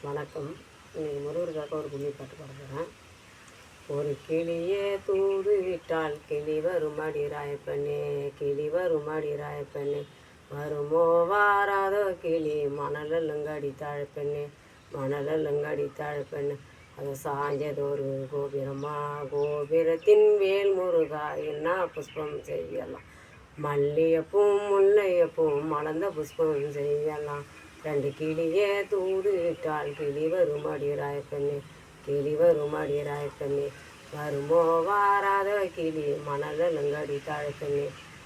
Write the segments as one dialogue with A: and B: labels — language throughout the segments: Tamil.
A: வணக்கம். இன்னைக்கு முருகருக்காக ஒரு கும்மி பாட்டு பாட போகிறேன். ஒரு கிளியே தூது விட்டால் கிளி வருமடி ராயப்பண்ணே, கிளி வருமடி ராயப்பண்ணே, வருமோ வாராதோ கிளி மணலங்கடி தாழப்பெண்ணே, மணலங்கடி தாழப்பெண்ணு. அது சாஞ்சதொரு கோபுரமா, கோபுரத்தின் வேல் முருகா என்ன புஷ்பம் செய்யலாம், மல்லிகைப்பூம் முல்லையப்பூம் மலர்ந்த புஷ்பம் செய்யலாம். ரெண்டு கிளியே தூது விட்டால் கிளி வருமடி ராயப்பெண்ணே, கிளி வருமடி ராயப்பெண்ணே, வருமோ வாராத கிளி மணலங்கடி தாழப்பெண்ணே,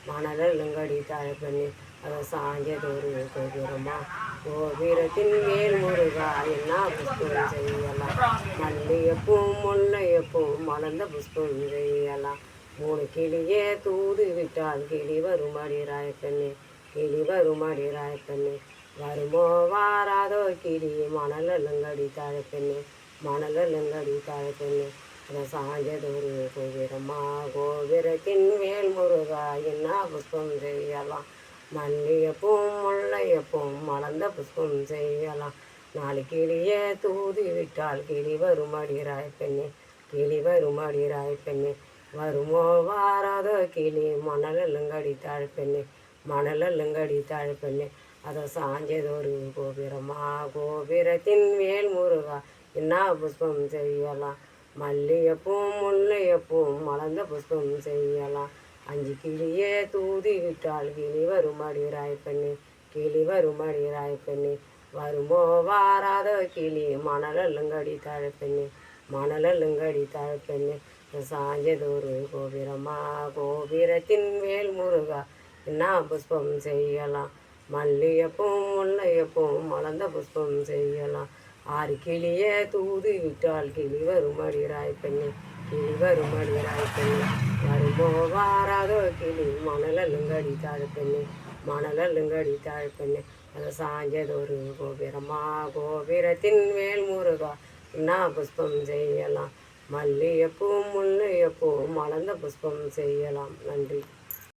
A: மணலங்கடி தாழப்பெண்ணே. அதை சாஞ்சதொரு கோபுரமா, கோபுரத்தின் வேல் முருகா என்ன புஷ்பம் செய்யலாம், மல்லிகைப்பூம் முல்லையப்பூம் மலர்ந்த புஷ்பம் செய்யலாம். மூணு கிளியே தூது விட்டால் கிளி வருமடி ராயப்பெண்ணே, கிளி வருமடி ராயப்பெண்ணே, வருமோ வாராதோ கிளி மணலங்கடி தாழப்பெண்ணே, மணலங்கடி தாழப்பெண்ணே. அதை சாஞ்சதொரு கோபுரமா, கோபுரத்தின் வேல் முருகா என்ன புஷ்பம் செய்யலாம், மல்லிகைப்பூம் முல்லையப்பூம் மலர்ந்த புஷ்பம் செய்யலாம். நாலு கிளியே தூது விட்டால் கிளி வருமடி ராயப்பெண்ணே, கிளி வருமடி ராயப்பெண்ணே, வருமோ வாராதோ கிளி மணலங்கடி தாழப்பெண்ணே, மணலங்கடி தாழப்பெண்ணே. அதை சாஞ்சதொரு கோபுரமா, கோபுரத்தின் வேல் முருகா என்ன புஷ்பம் செய்யலாம், மல்லிகைப்பூம் முல்லையப்பூம் மலர்ந்த புஷ்பம் செய்யலாம். அஞ்சு கிளியே தூதி விட்டால் கிளி வருமடி ராயப்பெண்ணே, கிளி வருமடி ராயப்பெண்ணே, வருமோ வாராதோ கிளி மணலங்கடி தாழப்பெண்ணே, மணலங்கடி தாழப்பெண்ணே. சாஞ்சதொரு கோபுரமா, கோபுரத்தின் வேல் முருகா என்ன புஷ்பம் செய்யலாம், மல்லிகைப்பூம் முல்லையப்பூம் மலர்ந்த புஷ்பம் செய்யலாம். ஆறு கிளியே தூது விட்டால் கிளி வருமடி ராயப்பெண்ணே, கிளி வருமடி ராயப்பெண்ணே, வருமோ வாராதோ கிளி மணலங்கடி தாழப்பெண்ணே, மணலங்கடி தாழப்பெண்ணே. அதை சாஞ்சதொரு கோபுரமா, கோபுரத்தின் வேல் முருகா என்ன புஷ்பம் செய்யலாம், மல்லிகைப்பூம் முல்லையப்பூம் மலர்ந்த புஷ்பம் செய்யலாம். நன்றி.